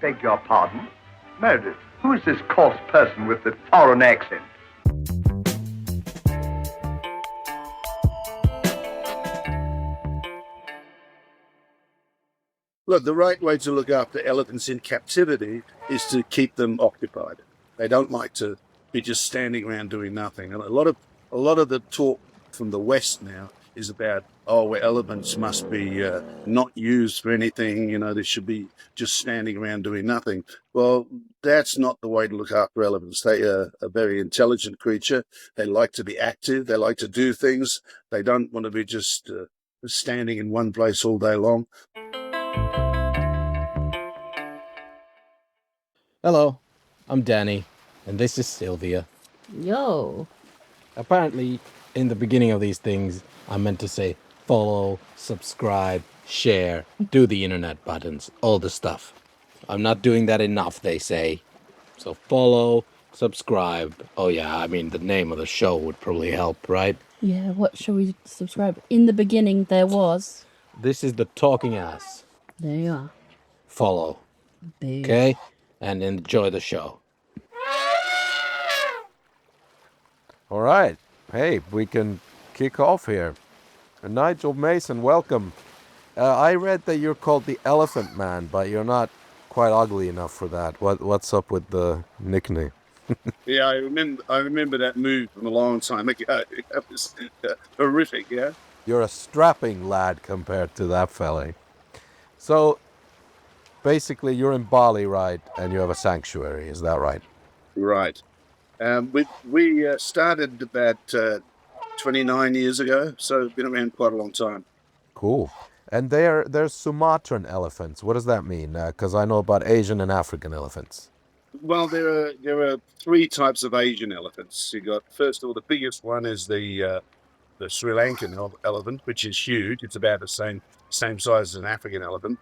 Beg your pardon? Meredith, who is this coarse person with the foreign accent? Look, the right way to look after elephants in captivity is to keep them occupied. They don't like to be just standing around doing nothing. And a lot of the talk from the West now is about, well, elephants must be not used for anything. They should be just standing around doing nothing. Well, that's not the way to look after elephants. They are a very intelligent creature. They like to be active. They like to do things. They don't want to be just standing in one place all day long. Hello, I'm Danny, and this is Sylvia. Yo. Apparently, in the beginning of these things, I meant to say follow, subscribe, share, do the internet buttons, all the stuff. I'm not doing that enough, they say. So follow, subscribe. Oh yeah, I mean, the name of the show would probably help, right? Yeah, what shall we subscribe? In the beginning, there was. This is the Talking Ass. There you are. Follow, Boo. okay? And enjoy the show. All right. Hey, we can kick off here. Nigel Mason, welcome. I read that you're called the Elephant Man, but you're not quite ugly enough for that. What's up with the nickname? Yeah, I remember that move from a long time ago. That was horrific, yeah? You're a strapping lad compared to that fella. So, basically, you're in Bali, right? And you have a sanctuary, is that right? Right. We started about 29 years ago, so been around quite a long time. Cool. And there's Sumatran elephants. What does that mean? Because I know about Asian and African elephants. Well, there are three types of Asian elephants. You got, first of all, the biggest one is the Sri Lankan elephant, which is huge. It's about the same size as an African elephant.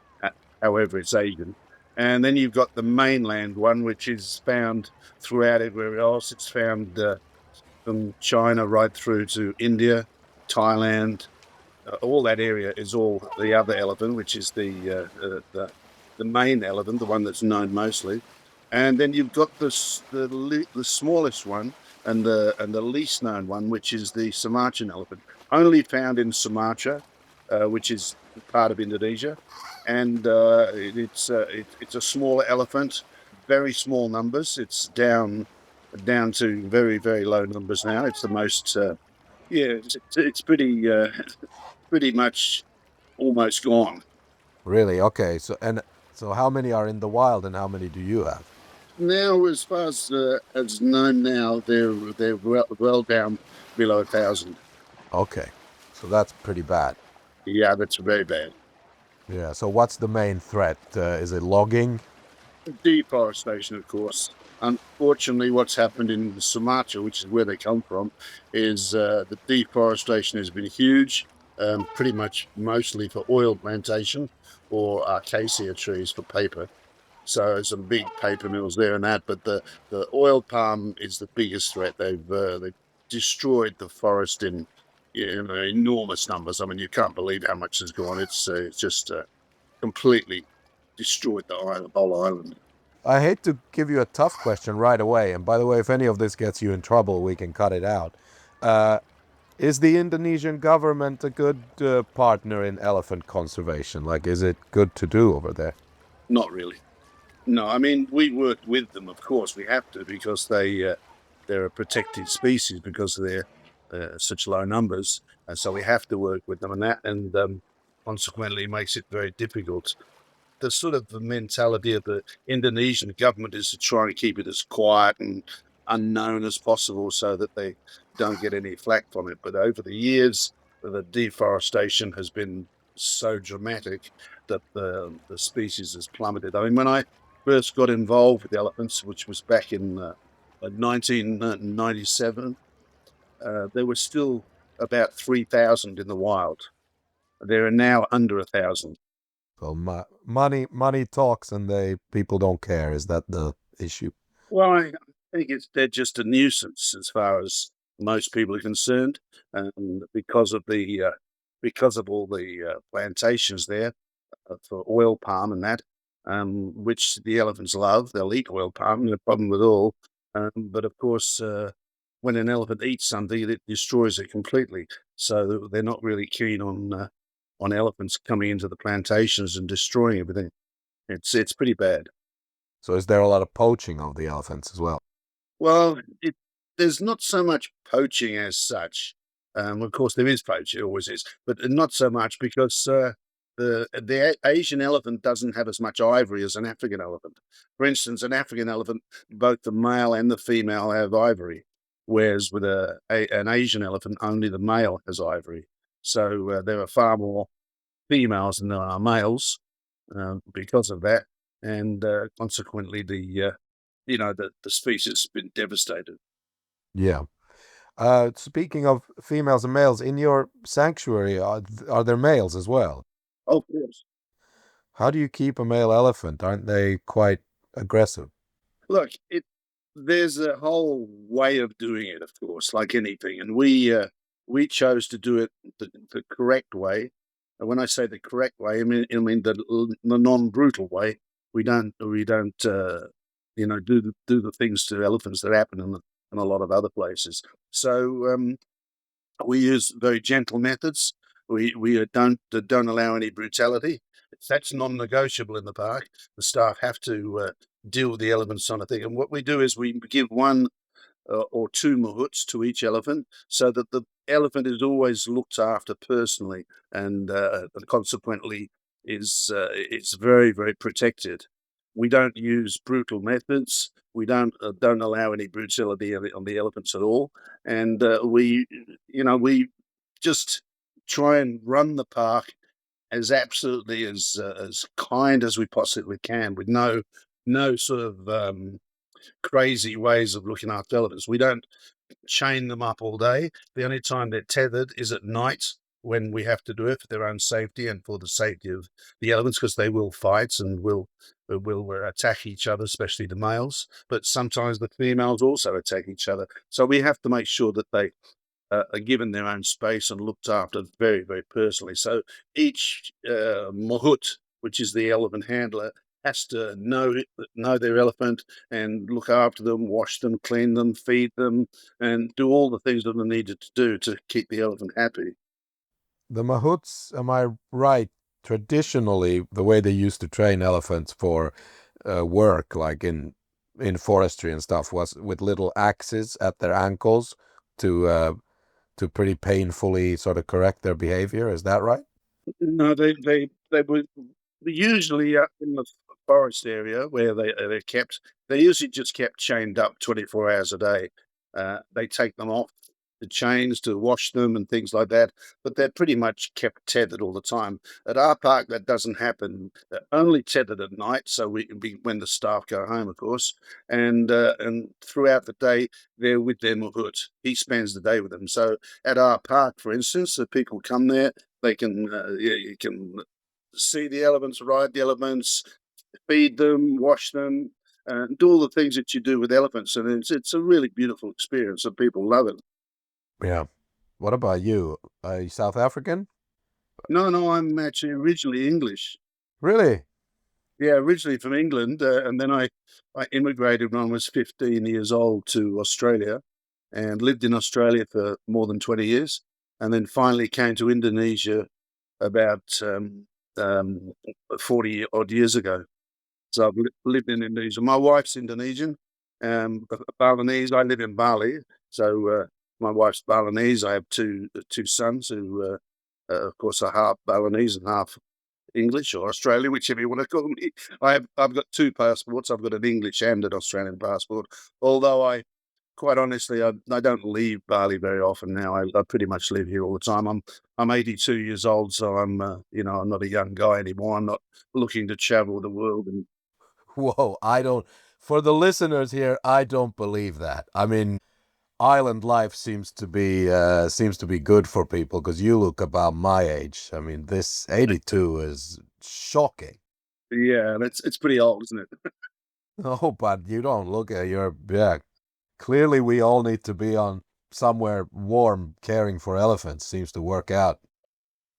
However, it's Asian. And then you've got the mainland one, which is found throughout everywhere else. It's found from China right through to India, Thailand. All that area is all the other elephant, which is the main elephant, the one that's known mostly. And then you've got the smallest one and the least known one, which is the Sumatran elephant, only found in Sumatra, which is part of Indonesia. And it's a smaller elephant, very small numbers. It's down to very, very low numbers now. It's the most it's pretty pretty much almost gone. Really? Okay. So how many are in the wild and how many do you have? Now, as far as known now, they're well down below 1,000. Okay. So that's pretty bad. Yeah, that's very bad. Yeah. So what's the main threat? Is it logging? Deforestation, of course. Unfortunately, what's happened in Sumatra, which is where they come from, is the deforestation has been huge, pretty much mostly for oil plantation or acacia trees for paper. So some big paper mills there and that, but the oil palm is the biggest threat. They've destroyed the forest in enormous numbers. I mean, you can't believe how much has gone. It's just completely destroyed the whole island. I hate to give you a tough question right away. And by the way, if any of this gets you in trouble, we can cut it out. Is the Indonesian government a good partner in elephant conservation? Like, is it good to do over there? Not really. No, I mean, we work with them, of course. We have to because they're a protected species because they're such low numbers, and so we have to work with them, and consequently makes it very difficult. The sort of the mentality of the Indonesian government is to try and keep it as quiet and unknown as possible so that they don't get any flack from it. But over the years, the deforestation has been so dramatic that the species has plummeted. I mean, when I first got involved with elephants, which was back in 1997, there were still about 3,000 in the wild. There are now under 1,000. So money talks, and people don't care. Is that the issue? Well, I think they're just a nuisance as far as most people are concerned, and because of all the plantations there for oil palm and that, which the elephants love. They'll eat oil palm, no problem at all. But of course, when an elephant eats something, it destroys it completely. So they're not really keen on elephants coming into the plantations and destroying everything. It's pretty bad. So is there a lot of poaching of the elephants as well? Well, there's not so much poaching as such. Of course, there is poaching, it always is, but not so much because the Asian elephant doesn't have as much ivory as an African elephant. For instance, an African elephant, both the male and the female have ivory, whereas with an Asian elephant, only the male has ivory. So there are far more females than there are males because of that, and consequently, the species has been devastated. Yeah. Speaking of females and males, in your sanctuary, are there males as well? Oh, of course. How do you keep a male elephant? Aren't they quite aggressive? Look, there's a whole way of doing it, of course, like anything, and we chose to do it the correct way. And when I say the correct way, I mean the non-brutal way. We don't do the things to elephants that happen in a lot of other places. So we use very gentle methods. We don't allow any brutality. That's non-negotiable in the park. The staff have to deal with the elephants on a thing. And what we do is we give one or two mahouts to each elephant, so that the elephant is always looked after personally, and consequently is it's very very protected. We don't use brutal methods. We don't allow any brutality on the elephants at all, and we just try and run the park as absolutely as kind as we possibly can, with no sort of crazy ways of looking after elephants. We don't chain them up all day. The only time they're tethered is at night, when we have to do it for their own safety and for the safety of the elephants, because they will fight and will attack each other, especially the males. But sometimes the females also attack each other. So we have to make sure that they are given their own space and looked after very, very personally. So each mahout, which is the elephant handler, has to know their elephant and look after them, wash them, clean them, feed them, and do all the things that are needed to do to keep the elephant happy. The mahouts, am I right? Traditionally, the way they used to train elephants for work, like in forestry and stuff, was with little axes at their ankles to pretty painfully sort of correct their behavior. Is that right? No, they were usually up in the forest area where they're kept. They're usually just kept chained up 24 hours a day. They take them off the chains to wash them and things like that, but they're pretty much kept tethered all the time. At our park, that doesn't happen. They're only tethered at night, so when the staff go home, of course, and throughout the day they're with their mahout. He spends the day with them. So at our park, for instance, the people come there. They can, you can see the elephants, ride the elephants, feed them, wash them, do all the things that you do with elephants, and it's a really beautiful experience, and people love it. Yeah. What about you? Are you South African? No, no, I'm actually originally English. Really? Yeah, originally from England, and then I immigrated when I was 15 years old to Australia, and lived in Australia for more than 20 years, and then finally came to Indonesia about um, 40 odd years ago. So I've lived in Indonesia. My wife's Indonesian, Balinese. I live in Bali, so my wife's Balinese. I have two sons who, of course, are half Balinese and half English or Australian, whichever you want to call me. I've got two passports. I've got an English and an Australian passport. Although quite honestly, I don't leave Bali very often now. I pretty much live here all the time. I'm 82 years old, so I'm not a young guy anymore. I'm not looking to travel the world. And Whoa, I don't. For the listeners here, I don't believe that. I mean, island life seems to be good for people because you look about my age. I mean, this 82 is shocking. yeah, it's pretty old, isn't it? Oh, but you don't look at your yeah. Clearly, we all need to be on somewhere warm, caring for elephants. Seems to work out.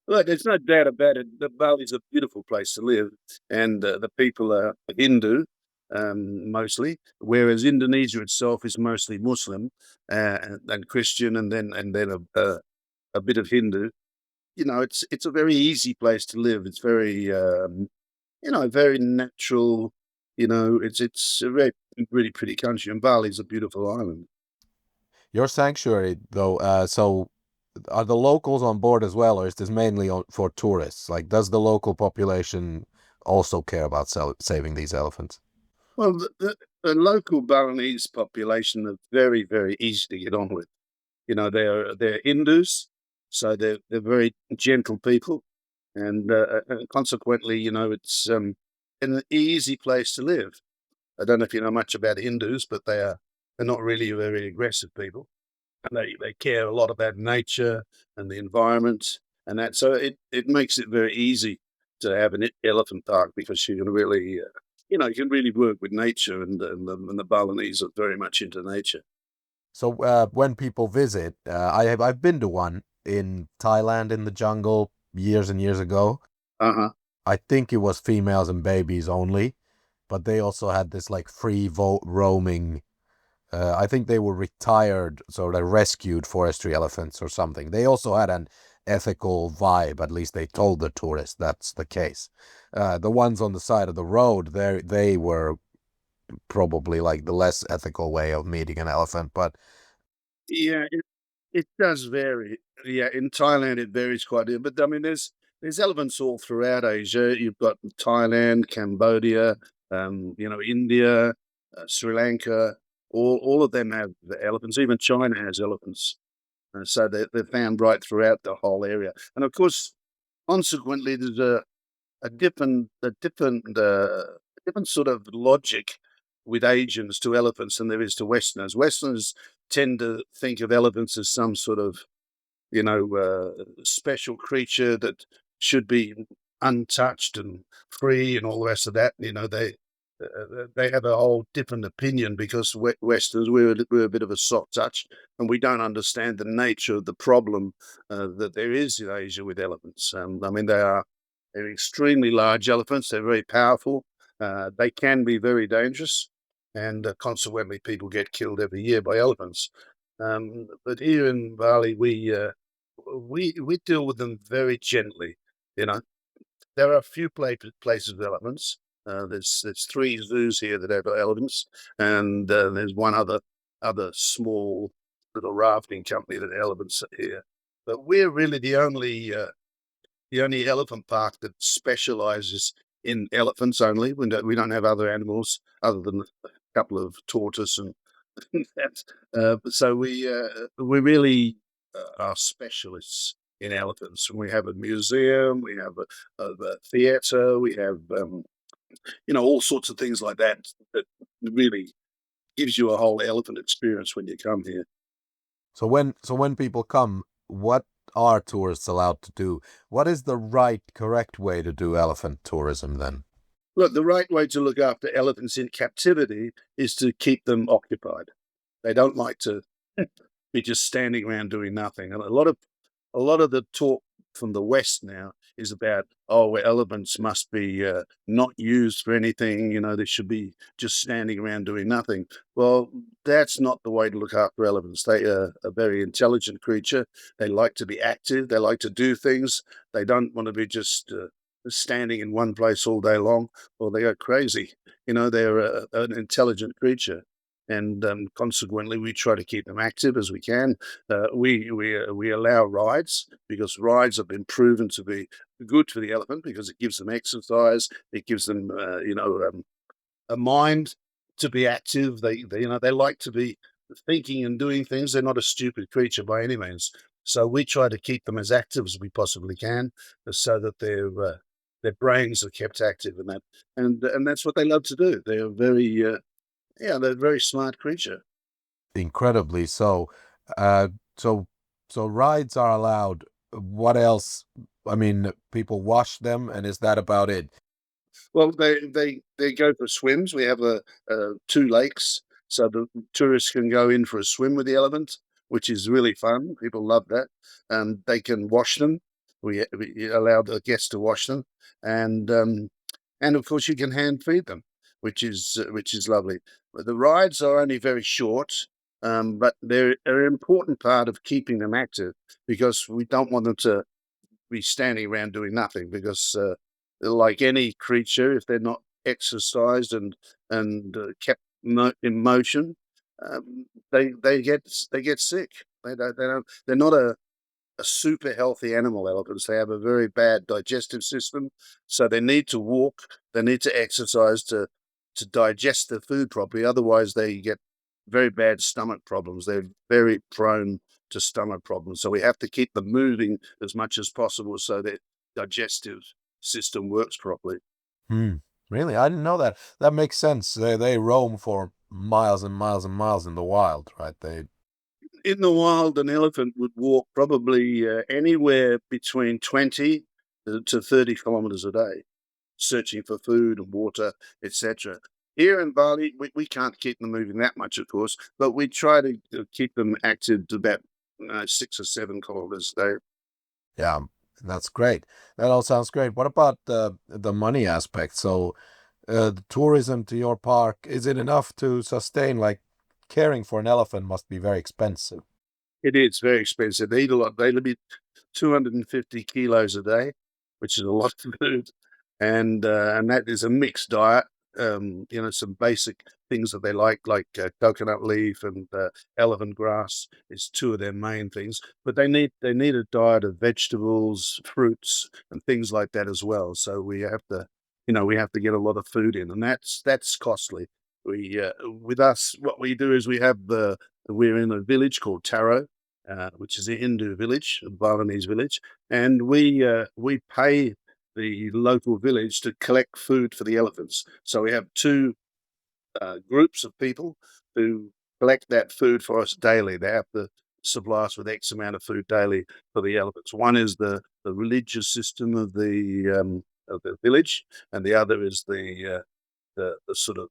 Look, there's no doubt about it. The Bali's a beautiful place to live, and the people are Hindu mostly, whereas Indonesia itself is mostly Muslim and Christian, and then a bit of Hindu. It's a very easy place to live. It's very very natural. It's a very really pretty country, and Bali's a beautiful island. Your sanctuary, though, so are the locals on board as well, or is this mainly for tourists? Like, does the local population also care about saving these elephants? Well, the local Balinese population are very, very easy to get on with. They're Hindus, so they're very gentle people, and consequently, it's an easy place to live. I don't know if you know much about Hindus, but they're not really very aggressive people, and they care a lot about nature and the environment and that. So it makes it very easy to have an elephant park because you can really you can really work with nature, and the Balinese are very much into nature. So when people visit, I've been to one in Thailand in the jungle years and years ago. Uh-huh. I think it was females and babies only, but they also had this like free roaming. I think they were retired, so they rescued forestry elephants or something. They also had an ethical vibe, at least they told the tourists that's the case. The ones on the side of the road, they were probably like the less ethical way of meeting an elephant, but Yeah, it does vary. Yeah, in Thailand it varies quite a bit, but I mean there's elephants all throughout Asia. You've got Thailand, Cambodia, India, Sri Lanka. All of them have the elephants. Even China has elephants. So they're found right throughout the whole area. And of course, consequently, there's a different sort of logic with Asians to elephants than there is to Westerners. Westerners tend to think of elephants as some sort of special creature that should be untouched and free and all the rest of that. They have a whole different opinion because Westerners we're a bit of a soft touch, and we don't understand the nature of the problem that there is in Asia with elephants. I mean, they're extremely large elephants. They're very powerful. They can be very dangerous, and consequently, people get killed every year by elephants. But here in Bali, we deal with them very gently. You know, there are a few places with elephants. There's three zoos here that have elephants, and there's one other small little rafting company that elephants are here. But we're really the only elephant park that specialises in elephants only. We don't have other animals other than a couple of tortoise and that. So we really are specialists in elephants. We have a museum, we have a theatre, we have all sorts of things like that that really gives you a whole elephant experience when you come here. so when people come, what are tourists allowed to do? What is the correct way to do elephant tourism then? Look, the right way to look after elephants in captivity is to keep them occupied. They don't like to be just standing around doing nothing. And a lot of the talk from the West now is about, oh, well, elephants must be not used for anything. They should be just standing around doing nothing. Well, that's not the way to look after elephants. They are a very intelligent creature. They like to be active. They like to do things. They don't want to be just standing in one place all day long, or they go crazy. They're an intelligent creature, and consequently, we try to keep them active as we can. We allow rides because rides have been proven to be good for the elephant because it gives them exercise. It gives them, a mind to be active. They like to be thinking and doing things. They're not a stupid creature by any means. So we try to keep them as active as we possibly can, so that their brains are kept active and that's what they love to do. They're a very smart creature. Incredibly so. Uh, so so rides are allowed. What else? I mean, people wash them, and is that about it? Well, they go for swims. We have two lakes, so the tourists can go in for a swim with the elephant, which is really fun. People love that. They can wash them. we allow the guests to wash them, and of course you can hand feed them, which is lovely. But the rides are only very short, but they're an important part of keeping them active, because we don't want them to be standing around doing nothing, because like any creature, if they're not exercised and kept in motion, they get sick. They're not a super healthy animal, elephants. They have a very bad digestive system, so they need to walk, they need to exercise to digest the food properly. Otherwise, they get very bad stomach problems. They're very prone to stomach problems. So we have to keep them moving as much as possible so their digestive system works properly. Really? I didn't know that. That makes sense. They roam for miles and miles and miles in the wild, right? In the wild, an elephant would walk probably anywhere between 20 to 30 kilometers a day, searching for food and water, etc. Here in Bali, we can't keep them moving that much, of course, but we try to keep them active to about 6 or 7 kilometers a day. Yeah, that's great. That all sounds great. What about the money aspect? So, the tourism to your park, is it enough to sustain? Like, caring for an elephant must be very expensive. It is very expensive. They eat a lot. They eat 250 kilos a day, which is a lot of food, and that is a mixed diet. Some basic things that they like coconut leaf and elephant grass is two of their main things. But they need a diet of vegetables, fruits, and things like that as well. So we have to, we have to get a lot of food in, and that's costly. We with us, what we do is we're in a village called Taro, which is a Hindu village, a Balinese village, and we pay the local village to collect food for the elephants. So we have two groups of people who collect that food for us daily. They have to supply us with X amount of food daily for the elephants. One is the religious system of the village, and the other is the sort of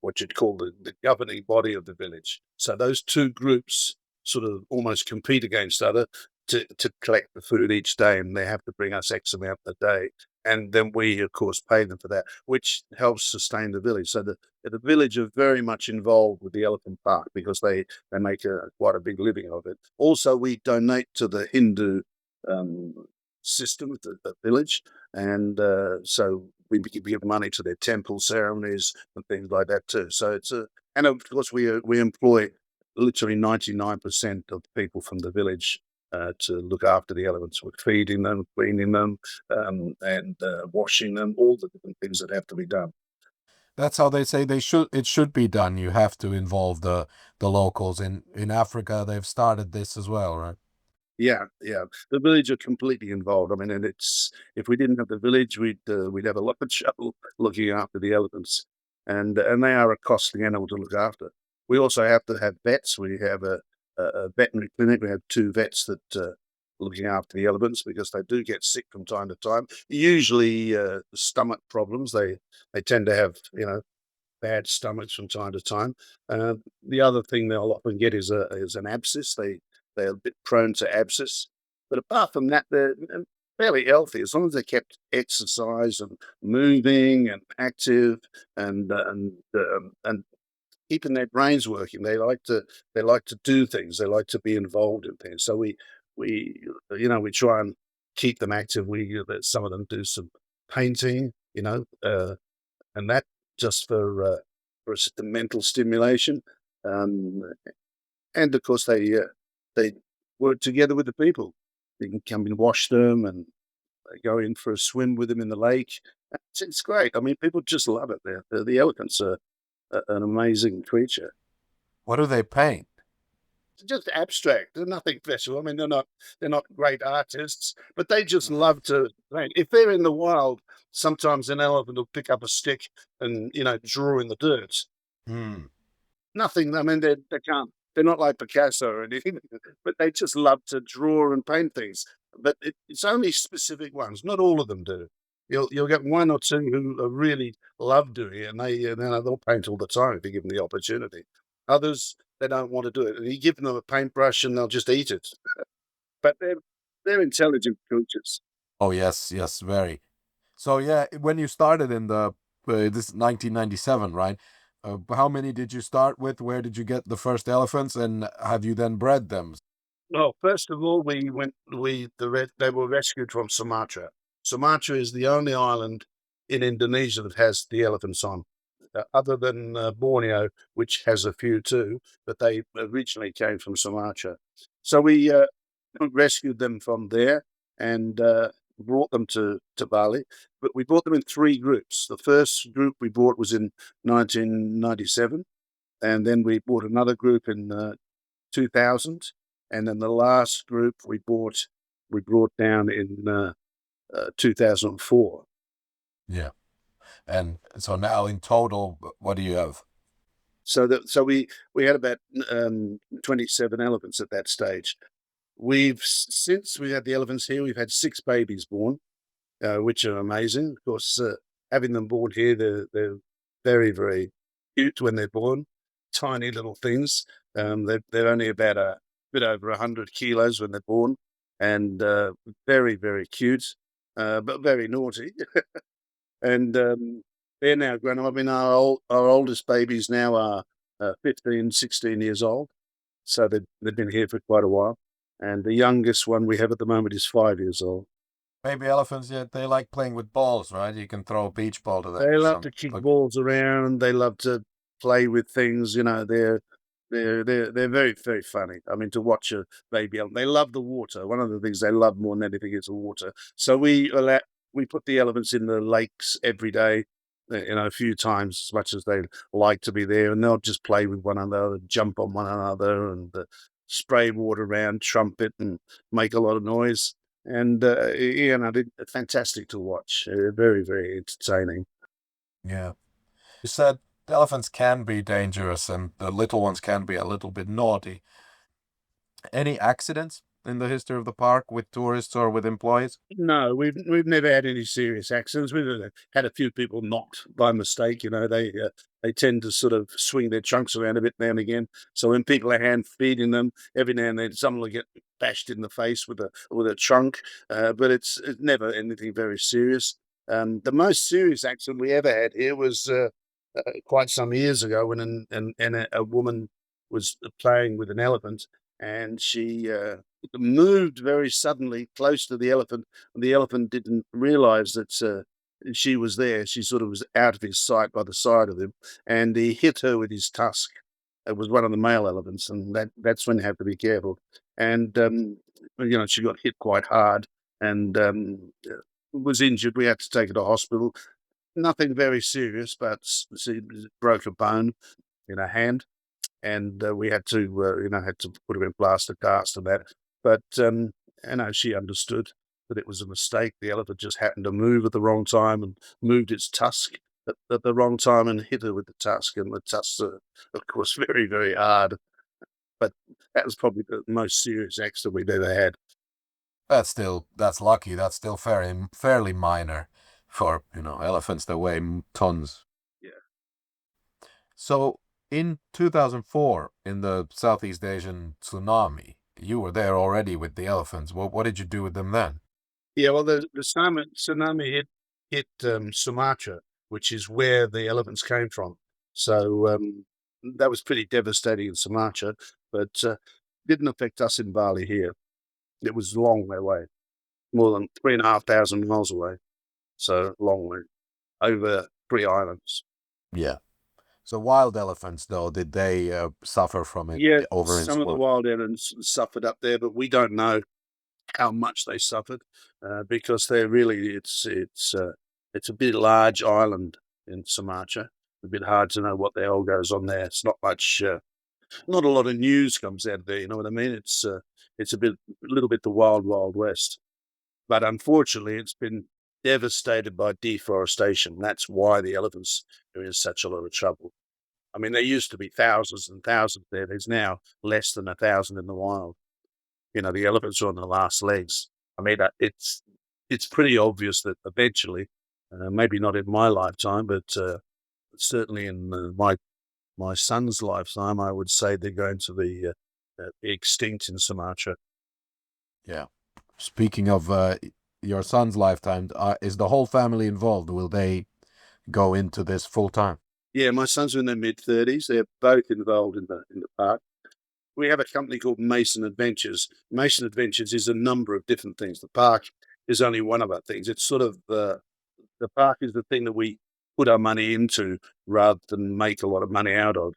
what you'd call the governing body of the village. So those two groups sort of almost compete against other to collect the food each day, and they have to bring us X amount a day. And then we, of course, pay them for that, which helps sustain the village. So the village are very much involved with the elephant park because they make quite a big living of it. Also, we donate to the Hindu um, system, the village, and so we give money to their temple ceremonies and things like that too. So and of course we employ literally 99% of the people from the village to look after the elephants. We're feeding them, cleaning them, and washing them, all the different things that have to be done. That's how they say it should be done. You have to involve the locals. In Africa, they've started this as well, right? Yeah. The village are completely involved. I mean, and if we didn't have the village, we'd have a lot of trouble looking after the elephants, and they are a costly animal to look after. We also have to have vets. We have a veterinary clinic. We have two vets that looking after the elephants because they do get sick from time to time. Usually stomach problems. They tend to have bad stomachs from time to time. The other thing they'll often get is an abscess. They're a bit prone to abscess, but apart from that, they're fairly healthy as long as they're kept exercise and moving and active and keeping their brains working. They like to do things. They like to be involved in things. So we try and keep them active. Some of them do some painting, and that just for the mental stimulation. Um, and of course, they work together with the people. You can come and wash them and go in for a swim with them in the lake. It's great. I mean, people just love it. The elephants are an amazing creature. What do they paint? It's just abstract. They're nothing special. I mean, they're not great artists, but they just love to paint. If they're in the wild, sometimes an elephant will pick up a stick and draw in the dirt. Hmm. Nothing. I mean, they can't. They're not like Picasso or anything, but they just love to draw and paint things. But it's only specific ones. Not all of them do. You'll get one or two who really love doing it, and they'll paint all the time if you give them the opportunity. Others they don't want to do it, and you give them a paintbrush and they'll just eat it. But They're intelligent creatures. Oh yes, yes, very. So yeah, when you started in the this is 1997, right? How many did you start with? Where did you get the first elephants, and have you then bred them? Well, first of all, they were rescued from Sumatra. Sumatra is the only island in Indonesia that has the elephants on, other than Borneo, which has a few too, but they originally came from Sumatra. So we rescued them from there and brought them to Bali. But we brought them in three groups. The first group we bought was in 1997, and then we bought another group in 2000, and then the last group we brought down in 2004. Yeah. And so now in total, what do you have? So we had about 27 elephants at that stage. Since we had the elephants here, we've had 6 babies born, which are amazing. Of course, having them born here, they're very, very cute when they're born. Tiny little things. They're only about a bit over 100 kilos when they're born, and very, very cute, but very naughty. And they're now grown up. I mean, our oldest babies now are 15, 16 years old. So they've been here for quite a while. And the youngest one we have at the moment is 5 years old. Baby elephants, yeah, they like playing with balls, right? You can throw a beach ball to them. They love to kick balls around. They love to play with things. You know, they're very, very funny. I mean, to watch a baby elephant, they love the water. One of the things they love more than anything is the water. So we put the elephants in the lakes every day, a few times as much as they like to be there, and they'll just play with one another, jump on one another, and spray water around, trumpet, and make a lot of noise. And they're fantastic to watch. Very, very entertaining. Yeah. You said the elephants can be dangerous and the little ones can be a little bit naughty. Any accidents in the history of the park with tourists or with employees? No, we've never had any serious accidents. We've had a few people knocked by mistake. They tend to sort of swing their trunks around a bit now and again. So when people are hand feeding them, every now and then someone will get bashed in the face with a trunk. But it's never anything very serious. The most serious accident we ever had here was quite some years ago when a woman was playing with an elephant, and she moved very suddenly close to the elephant, and the elephant didn't realize that she was there. She sort of was out of his sight by the side of him, and he hit her with his tusk. It was one of the male elephants, and that's when you have to be careful. And she got hit quite hard and was injured. We had to take her to hospital. Nothing very serious, but she broke a bone in her hand, and we had to put her in plaster cast and that. But she understood that it was a mistake. The elephant just happened to move at the wrong time and moved its tusk at the wrong time and hit her with the tusk. And the tusks are, of course, very, very hard. But that was probably the most serious accident we've ever had. That's lucky. That's still fairly minor for, elephants that weigh tons. Yeah. So in 2004, in the Southeast Asian tsunami, you were there already with the elephants. What did you do with them then? Yeah, well, the tsunami hit Sumatra, which is where the elephants came from. So that was pretty devastating in Sumatra, but didn't affect us in Bali here. It was a long way away, more than 3,500 miles away. So long way, over 3 islands. Yeah. So wild elephants, though, did they suffer from it Yeah, over in some of the Sumatra? wild elephants suffered up there, but we don't know how much they suffered because they're really it's a bit large island in Sumatra. A bit hard to know what the hell goes on there. It's not much, not a lot of news comes out of there. You know what I mean? It's a little bit the wild, wild west. But unfortunately, it's been devastated by deforestation. That's why the elephants are in such a lot of trouble. I mean, there used to be thousands and thousands there. There's now less than 1,000 in the wild. The elephants are on the last legs. I mean, it's pretty obvious that eventually, maybe not in my lifetime, but certainly in my son's lifetime, I would say they're going to be extinct in Sumatra. Yeah. Speaking of your son's lifetime, is the whole family involved? Will they go into this full time? Yeah, my sons are in their mid-30s. They're both involved in the park. We have a company called Mason Adventures. Mason Adventures is a number of different things. The park is only one of our things. It's sort of the park is the thing that we put our money into rather than make a lot of money out of,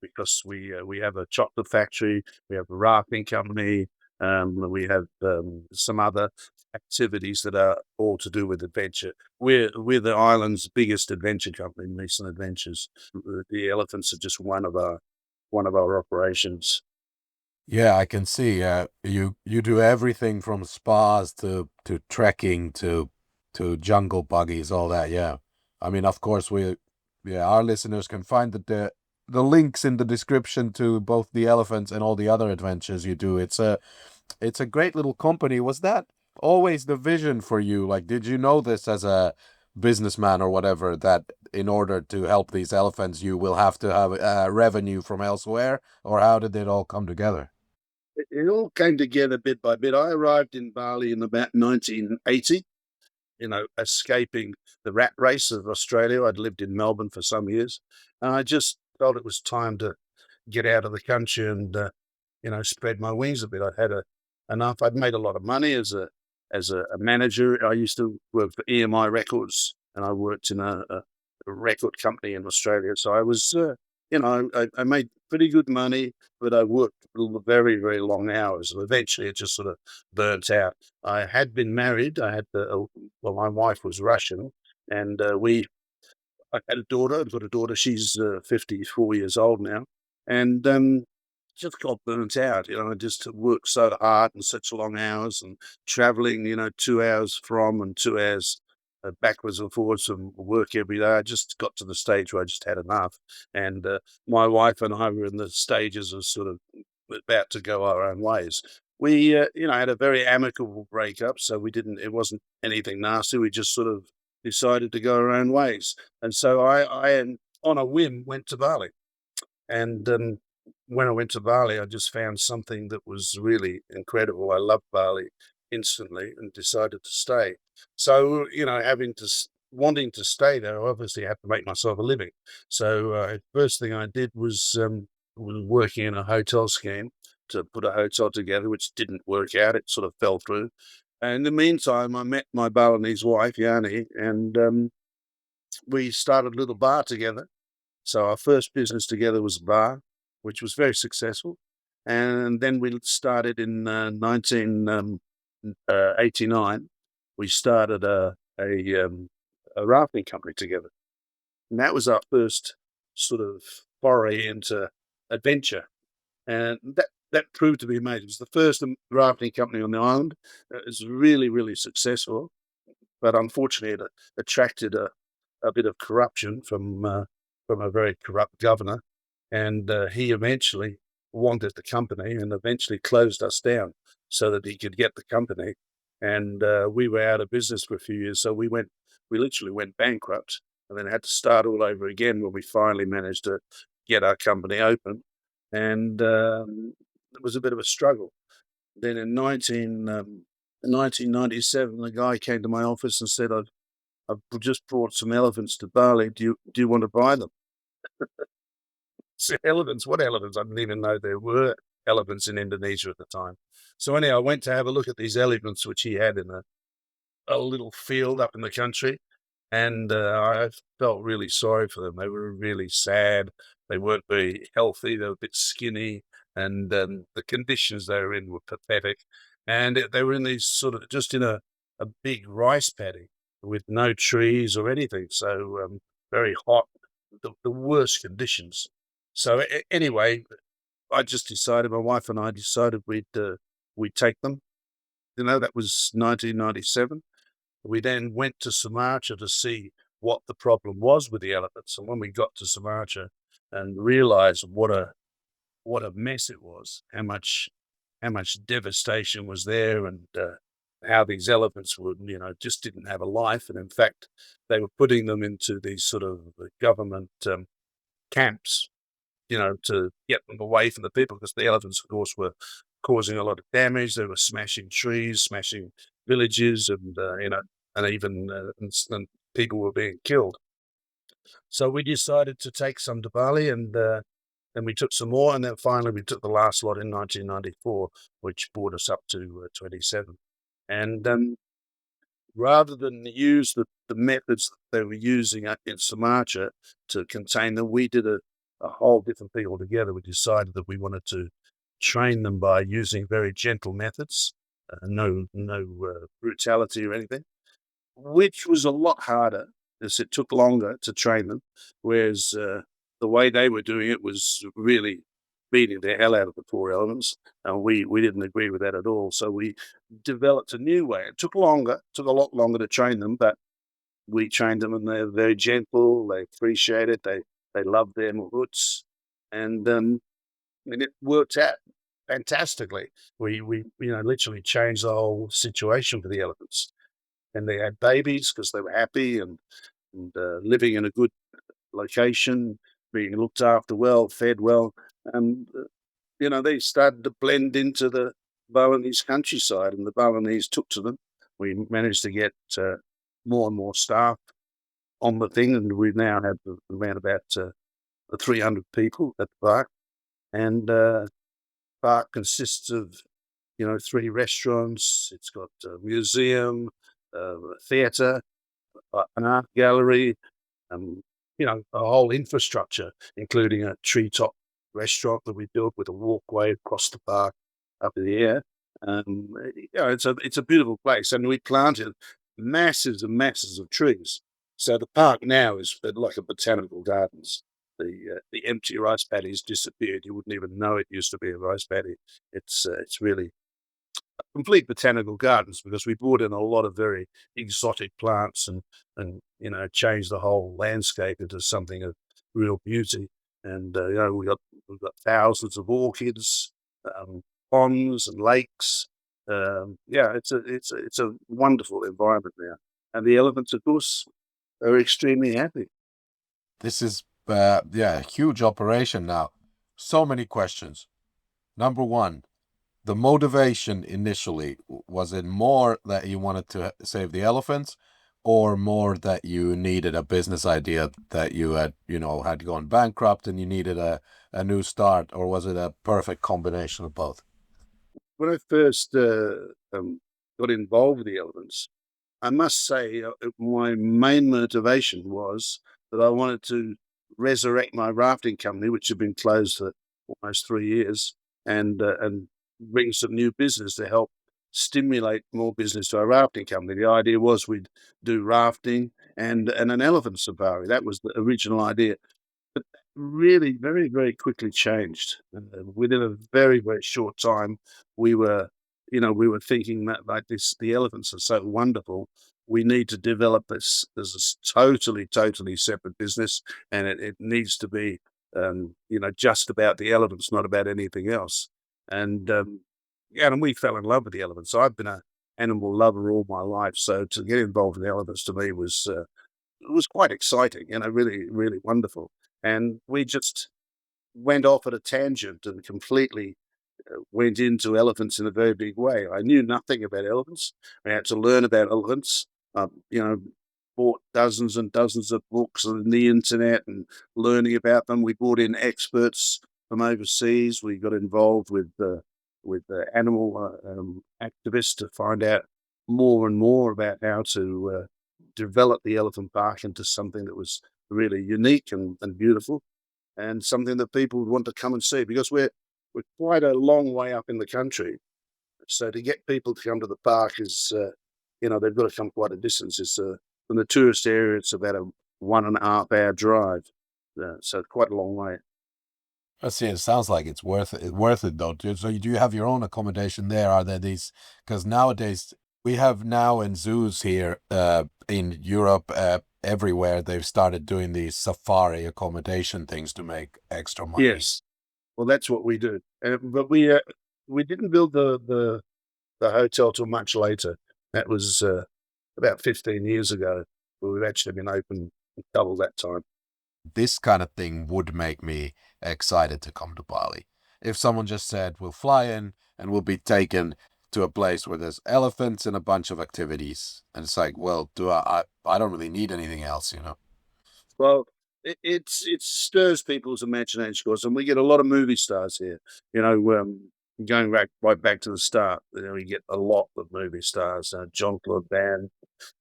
because we have a chocolate factory, we have a rafting company, we have some other activities that are all to do with adventure. We're the island's biggest adventure company, Mason Adventures. The elephants are just one of our operations. Yeah, I can see. You do everything from spas to trekking to jungle buggies, all that. Yeah, I mean, of course, our listeners can find the links in the description to both the elephants and all the other adventures you do. It's a great little company. Was that always the vision for you? Like, did you know this as a businessman or whatever, that in order to help these elephants, you will have to have revenue from elsewhere, or how did it all come together? It all came together bit by bit. I arrived in Bali in about 1980, escaping the rat race of Australia. I'd lived in Melbourne for some years, and I just felt it was time to get out of the country and spread my wings a bit. I'd had enough. I'd made a lot of money as a manager. I used to work for EMI Records, and I worked in a record company in Australia. So I was, I made pretty good money, but I worked very, very long hours. And eventually, it just sort of burnt out. I had been married. My wife was Russian, and I had a daughter. I've got a daughter. She's 54 years old now, and just got burnt out. I just worked so hard and such long hours and traveling, 2 hours from and 2 hours backwards and forwards from work every day. I just got to the stage where I just had enough. And my wife and I were in the stages of sort of about to go our own ways. We, had a very amicable breakup, so it wasn't anything nasty. We just sort of decided to go our own ways. And so I on a whim, went to Bali. And when I went to Bali, I just found something that was really incredible. I loved Bali instantly and decided to stay. So, wanting to stay there, I obviously had to make myself a living. So, first thing I did was working in a hotel scheme to put a hotel together, which didn't work out. It sort of fell through. And in the meantime, I met my Balinese wife, Yani, and we started a little bar together. So our first business together was a bar, which was very successful. And then we started in 1989. We started a rafting company together. And that was our first sort of foray into adventure. And that proved to be amazing. It was the first rafting company on the island. It was really, really successful. But unfortunately, it attracted a bit of corruption from a very corrupt governor, and he eventually wanted the company and eventually closed us down so that he could get the company. And we were out of business for a few years, so we literally went bankrupt, and then had to start all over again when we finally managed to get our company open. And it was a bit of a struggle. Then in 1997, the guy came to my office and said, I've just brought some elephants to Bali. Do you want to buy them? So elephants? What elephants? I didn't even know there were elephants in Indonesia at the time. So anyhow, I went to have a look at these elephants, which he had in a little field up in the country. And I felt really sorry for them. They were really sad. They weren't very healthy. They were a bit skinny. And the conditions they were in were pathetic. And they were in these sort of just in a big rice paddy with no trees or anything. So very hot, the worst conditions. So anyway, I just decided, my wife and I decided we'd take them. That was 1997. We then went to Sumatra to see what the problem was with the elephants. And when we got to Sumatra and realized what a mess it was, how much devastation was there, and how these elephants would, just didn't have a life. And in fact, they were putting them into these sort of government camps, to get them away from the people, because the elephants, of course, were causing a lot of damage. They were smashing trees, smashing villages, and and even and people were being killed. So we decided to take some to Bali, and we took some more, and then finally we took the last lot in 1994, which brought us up to 27. And rather than use the methods that they were using in Sumatra to contain them, we did a whole different thing altogether. We decided that we wanted to train them by using very gentle methods, no brutality or anything, which was a lot harder as it took longer to train them, whereas the way they were doing it was really beating the hell out of the poor elephants, and we didn't agree with that at all. So we developed a new way. It took longer, took a lot longer to train them, but we trained them, and they're very gentle. They appreciate it. They love their mahouts, and it worked out fantastically. We literally changed the whole situation for the elephants, and they had babies because they were happy and living in a good location, being looked after well, fed well, and they started to blend into the Balinese countryside, and the Balinese took to them. We managed to get more and more staff on the thing, and we now have around about 300 people at the park, and park consists of 3 restaurants. It's got a museum, a theatre, an art gallery, a whole infrastructure, including a treetop restaurant that we built with a walkway across the park up in the air. It's a beautiful place, and we planted masses and masses of trees. So the park now is like a botanical gardens. The empty rice paddies disappeared. You wouldn't even know it used to be a rice paddy. It's really complete botanical gardens because we brought in a lot of very exotic plants and changed the whole landscape into something of real beauty. And we've got thousands of orchids, ponds and lakes. It's a wonderful environment now, and the elephants, of course, are extremely happy. This is a huge operation now. So many questions. Number one, the motivation initially, was it more that you wanted to save the elephants, or more that you needed a business idea that you had gone bankrupt and you needed a new start, or was it a perfect combination of both? When I first got involved with the elephants, I must say my main motivation was that I wanted to resurrect my rafting company, which had been closed for almost 3 years, and bring some new business to help stimulate more business to our rafting company. The idea was we'd do rafting and an elephant safari. That was the original idea. But really very, very quickly changed. Within a very, very short time, we were thinking that like this, the elephants are so wonderful. We need to develop this as a totally, totally separate business, and it needs to be, just about the elephants, not about anything else. And and we fell in love with the elephants. I've been an animal lover all my life, so to get involved in the elephants to me was it was quite exciting, really, really wonderful. And we just went off at a tangent and completely went into elephants in a very big way. I knew nothing about elephants. I had to learn about elephants. Bought dozens and dozens of books on the internet and learning about them. We brought in experts from overseas. We got involved with animal activists to find out more and more about how to develop the elephant park into something that was really unique and beautiful, and something that people would want to come and see, because we're quite a long way up in the country. So to get people to come to the park is, they've got to come quite a distance. It's from the tourist area, it's about a 1.5-hour drive. So quite a long way. I see. It sounds like it's worth it. Worth it though. So do you have your own accommodation there? Are there these? Because nowadays we have now in zoos here in Europe, everywhere they've started doing these safari accommodation things to make extra money. Yes, well, that's what we do. But we didn't build the hotel till much later. That was about 15 years ago. We've actually been open double that time. This kind of thing would make me excited to come to Bali. If someone just said, we'll fly in and we'll be taken to a place where there's elephants and a bunch of activities. And it's like, well, I don't really need anything else, you know? Well, it stirs people's imagination, of course, and we get a lot of movie stars here. You know, going right back to the start, you know, we get a lot of movie stars. Jean-Claude Van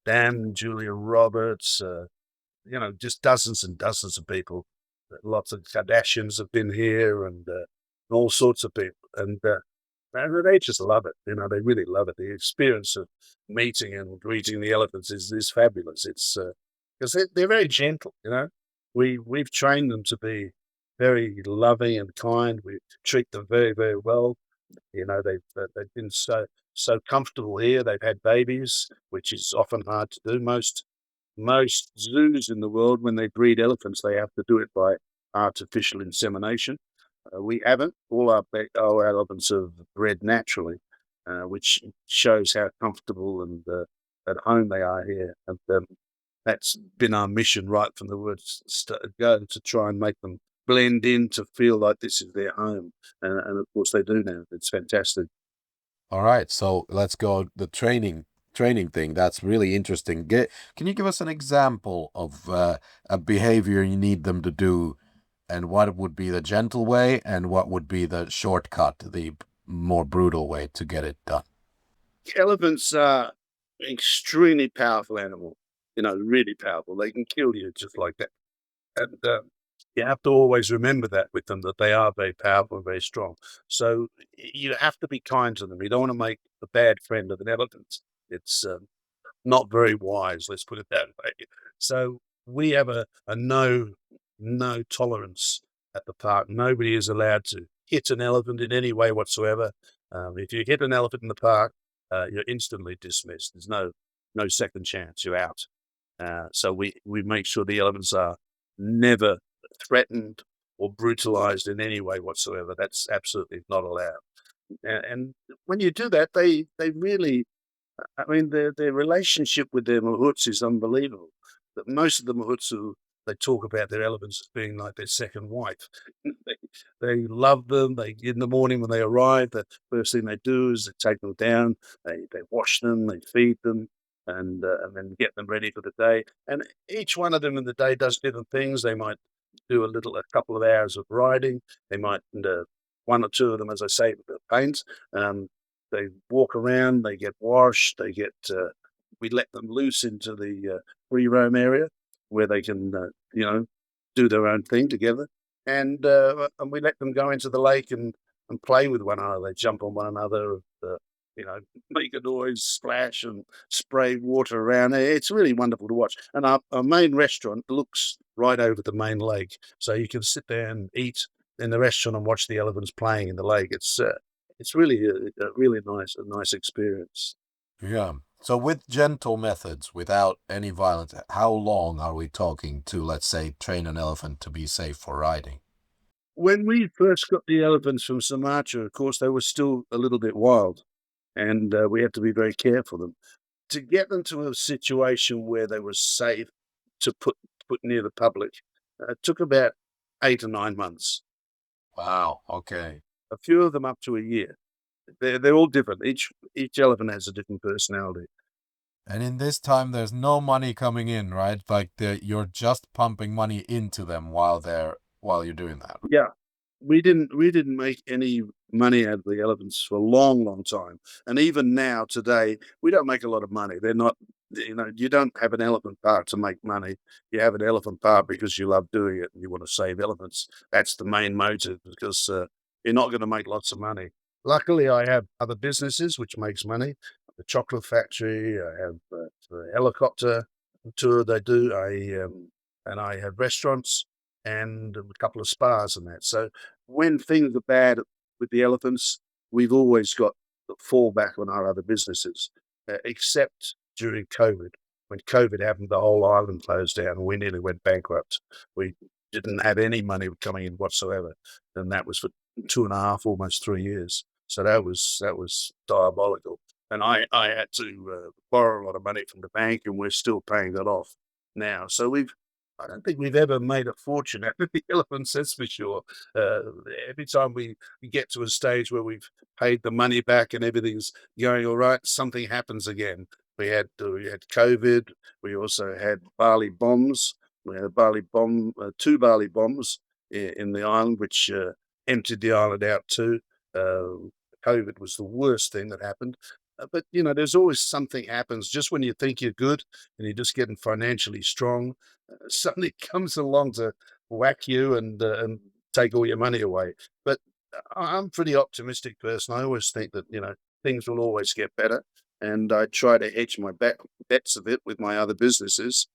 Damme, Julia Roberts, you know, just dozens and dozens of people. Lots of Kardashians have been here, and all sorts of people, and they just love it. You know, they really love it. The experience of meeting and greeting the elephants is fabulous. It's because they're very gentle. You know, we've trained them to be very loving and kind. We treat them very, very well. You know, they've been so comfortable here. They've had babies, which is often hard to do. Most zoos in the world, when they breed elephants, they have to do it by artificial insemination. We haven't. All our elephants are bred naturally, which shows how comfortable and at home they are here. And that's been our mission right from the word go, to try and make them blend in, to feel like this is their home. And of course they do now. It's fantastic. All right, so let's go the training thing. That's really interesting. Can you give us an example of a behavior you need them to do, and what would be the gentle way, and what would be the shortcut, the more brutal way to get it done? Elephants are extremely powerful animal. You know, really powerful. They can kill you just like that. And you have to always remember that with them, that they are very powerful and very strong. So you have to be kind to them. You don't want to make a bad friend of an elephant. It's not very wise, let's put it that way. So we have a no tolerance at the park. Nobody is allowed to hit an elephant in any way whatsoever. If you hit an elephant in the park, you're instantly dismissed. There's no second chance. You're out. So we make sure the elephants are never threatened or brutalized in any way whatsoever. That's absolutely not allowed. And when you do that, they really, I mean, their relationship with their mahouts is unbelievable. But most of the mahouts, they talk about their elephants as being like their second wife. they, they love them. They, in the morning when they arrive, the first thing they do is they take them down. They wash them. They feed them. And then get them ready for the day. And each one of them in the day does different things. They might do a couple of hours of riding. They might, one or two of them, as I say, with the pains. They walk around, they get washed, we let them loose into the free roam area where they can, you know, do their own thing together. And we let them go into the lake and play with one another. They jump on one another, you know, make a noise, splash and spray water around. It's really wonderful to watch. And our main restaurant looks right over the main lake. So you can sit there and eat in the restaurant and watch the elephants playing in the lake. It's really a really nice experience. Yeah. So with gentle methods, without any violence, how long are we talking to, let's say, train an elephant to be safe for riding? When we first got the elephants from Sumatra, of course, they were still a little bit wild, and we had to be very careful of them. To get them to a situation where they were safe to put near the public took about 8 or 9 months. Wow. Okay. A few of them up to a year. They're all different. Each elephant has a different personality. And in this time, there's no money coming in, right? Like you're just pumping money into them while you're doing that. Yeah, we didn't make any money out of the elephants for a long time, and even now today we don't make a lot of money. They're not, you know, you don't have an elephant park to make money. You have an elephant park because you love doing it and you want to save elephants. That's the main motive, because you're not going to make lots of money. Luckily, I have other businesses which makes money. The chocolate factory. I have the helicopter tour they do. And I have restaurants and a couple of spas and that. So when things are bad with the elephants, we've always got the fallback on our other businesses, except during COVID. When COVID happened, the whole island closed down and we nearly went bankrupt. We didn't have any money coming in whatsoever. And that was for 2.5, almost 3 years. So that was diabolical. And I had to borrow a lot of money from the bank, and we're still paying that off now. So I don't think we've ever made a fortune out of the elephants, that's for sure. Uh, every time we get to a stage where we've paid the money back and everything's going all right, something happens again. We had COVID. We also had Bali bombs. We had a Bali bomb, two Bali bombs in the island, which emptied the island out too. COVID was the worst thing that happened. But there's always something happens just when you think you're good and you're just getting financially strong. Something comes along to whack you and take all your money away. But I'm a pretty optimistic person. I always think that things will always get better, and I try to hedge my bets a bit with my other businesses,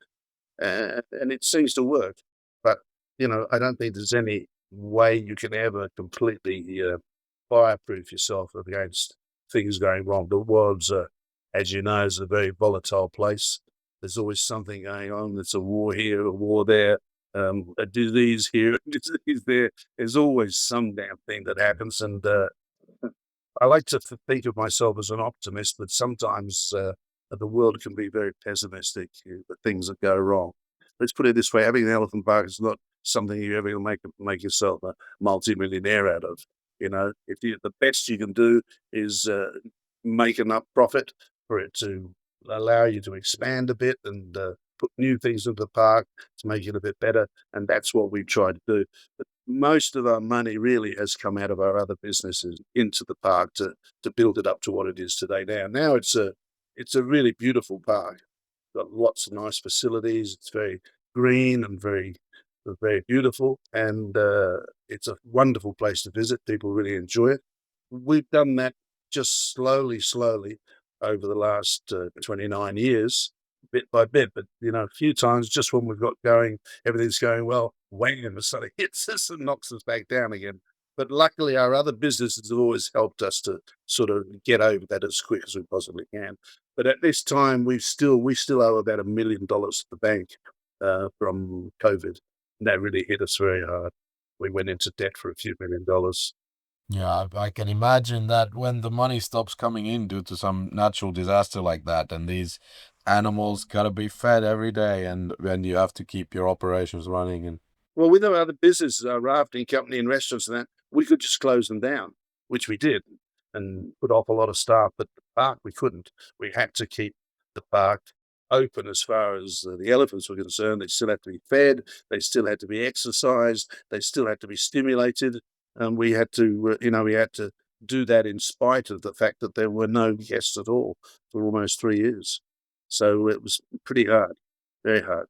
and it seems to work. But I don't think there's any way you can ever completely fireproof yourself against things going wrong. The world's, as you know, is a very volatile place. There's always something going on. There's a war here, a war there, a disease here, a disease there. There's always some damn thing that happens, and I like to think of myself as an optimist, but sometimes the world can be very pessimistic. The things that go wrong. Let's put it this way: having an elephant park is not something you're ever going to make yourself a multi-millionaire out of. If the best you can do is make enough profit for it to allow you to expand a bit and put new things into the park to make it a bit better, and that's what we try to do. But most of our money really has come out of our other businesses into the park to build it up to what it is today. Now it's a really beautiful park. Got lots of nice facilities. It's very green and very beautiful, and it's a wonderful place to visit. People really enjoy it. We've done that just slowly over the last 29 years, bit by bit. But a few times, just when we've got going, everything's going well, wham, something hits us and knocks us back down again. But luckily, our other businesses have always helped us to sort of get over that as quick as we possibly can. But at this time, we still owe about $1 million to the bank from COVID. And that really hit us very hard. We went into debt for a few $1 million. Yeah, I can imagine that when the money stops coming in due to some natural disaster like that, and these animals gotta be fed every day, and when you have to keep your operations running, and Well, with our other businesses, our rafting company and restaurants and that, we could just close them down, which we did, and put off a lot of staff. But the park, we couldn't. We had to keep the park open as far as the elephants were concerned. They still had to be fed. They still had to be exercised. They still had to be stimulated. And we had to do that in spite of the fact that there were no guests at all for almost 3 years. So it was pretty hard, very hard.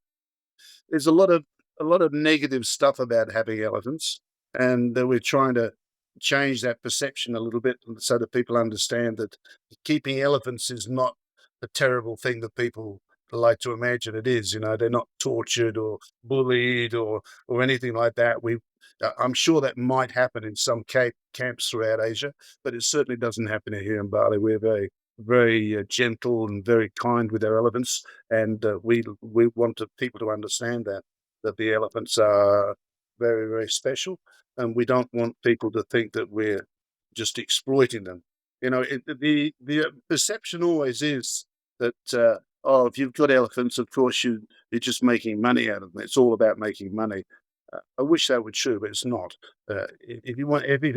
There's a lot of negative stuff about having elephants, and we're trying to change that perception a little bit so that people understand that keeping elephants is not the terrible thing that people like to imagine it is. They're not tortured or bullied or anything like that. I'm sure that might happen in some camps throughout Asia, but it certainly doesn't happen here in Bali. We're very gentle and very kind with our elephants, and we want people to understand that the elephants are very, very special, and we don't want people to think that we're just exploiting them. The perception always is that if you've got elephants, of course you're just making money out of them. It's all about making money. I wish that were true, but it's not. If you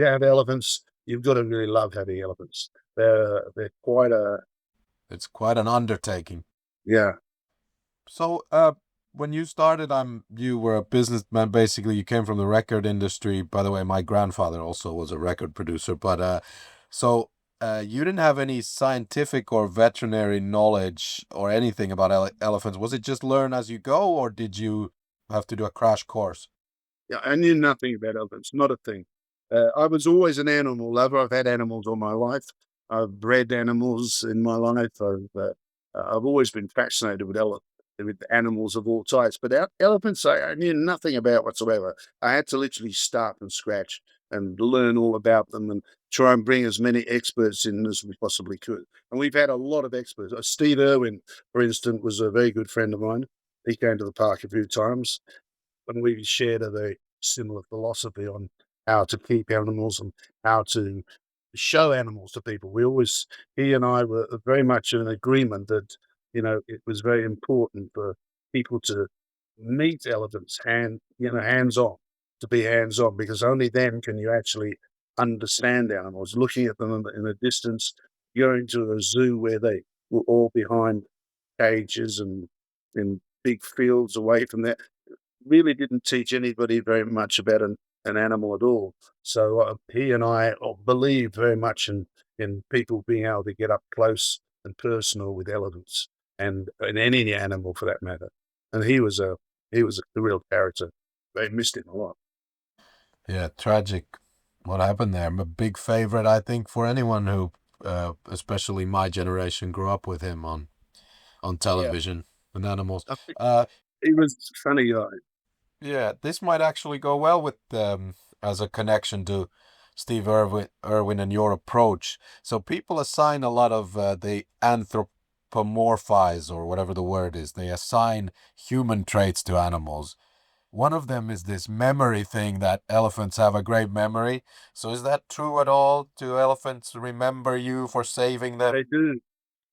have elephants, you've got to really love having elephants. They're quite a it's quite an undertaking. yeah. So, when you started, you were a businessman. Basically, you came from the record industry. By the way, my grandfather also was a record producer. But so you didn't have any scientific or veterinary knowledge or anything about elephants. Was it just learn as you go, or did you have to do a crash course? Yeah, I knew nothing about elephants, not a thing. I was always an animal lover. I've had animals all my life. I've bred animals in my life. I've always been fascinated with animals of all types. But elephants, I knew nothing about whatsoever. I had to literally start from scratch and learn all about them and try and bring as many experts in as we possibly could. And we've had a lot of experts. Steve Irwin, for instance, was a very good friend of mine. He came to the park a few times, and we shared a very similar philosophy on how to keep animals and how to show animals to people. He and I were very much in agreement that, it was very important for people to meet elephants hands on, to be hands on, because only then can you actually understand animals. Looking at them in the distance, going to a zoo where they were all behind cages and in big fields away from that really didn't teach anybody very much about an animal at all. So he and I believe very much in people being able to get up close and personal with elephants and any animal for that matter. And he was a real character. They missed him a lot. Yeah, tragic what happened there. I'm a big favorite, I think, for anyone who, especially my generation, grew up with him on Yeah, television and animals. I think Uh, he was a funny guy. yeah, this might actually go well with as a connection to Steve Irwin and your approach. So people assign a lot of they anthropomorphize or whatever the word is. They assign human traits to animals. One of them is this memory thing that elephants have a great memory. So is that true at all? Do elephants remember you for saving them? They do.